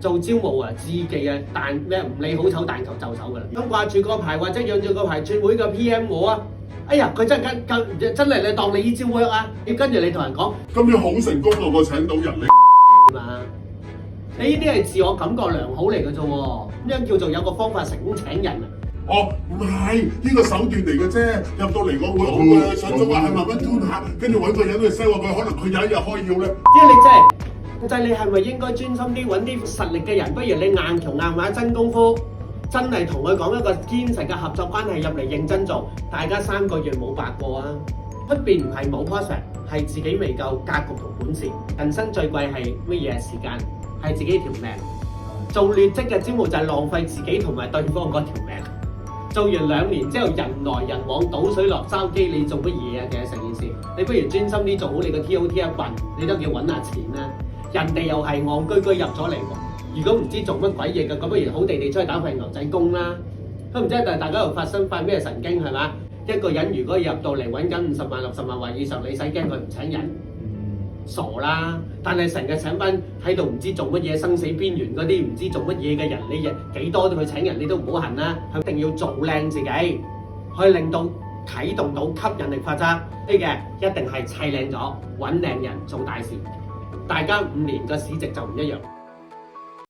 做招募啊，自己啊，但咩唔理好醜，但求就手噶啦。咁掛住個牌或者養住個牌轉會嘅 PM 我啊，哎呀，佢真係你當你依招 work 啊，要跟住你同人講，咁樣好成功咯，我請到人你。嘛，你呢啲係自我感覺良好嚟嘅啫喎，咁樣叫做有個方法成功請人啊。哦，唔係呢個手段嚟嘅啫，入到嚟我會好嘅，上咗話係慢慢 tune 下，跟住揾個人去 sell 佢，可能佢有一日開要咧。即係你真係，就係你係咪應該專心啲揾啲實力嘅人？不如你硬橋硬馬真功夫，真係同佢講一個堅實嘅合作關係入嚟認真做，大家3個月冇白過啊！出邊唔係冇 prospect， 係自己未夠格局同本事。人生最貴係乜嘢？時間，係自己條命。做劣質嘅招募就係浪費自己同埋對方嗰條命。做完2年之後，人來人往，倒水落筲箕，你做乜嘢啊？其實成件事，你不如專心啲做好你個 TOT 一份，你都叫揾下錢啦。人哋又係戇居居入咗嚟喎，如果唔知做乜鬼嘢嘅，咁不如好地地出去打份牛仔工啦。都唔知大家又發咩神經係嘛？一個人如果入到嚟揾緊50萬、60萬或以上，你使驚佢唔請人？傻啦！但係成日請班喺度唔知做乜嘢生死邊緣嗰啲唔知做乜嘢嘅人，你幾多都去請人，你都唔好恨啦。一定要做靚自己，可以令到啟動到吸引力法則。呢嘅一定係砌靚咗，揾靚人做大事。大家5年嘅市值就唔一樣。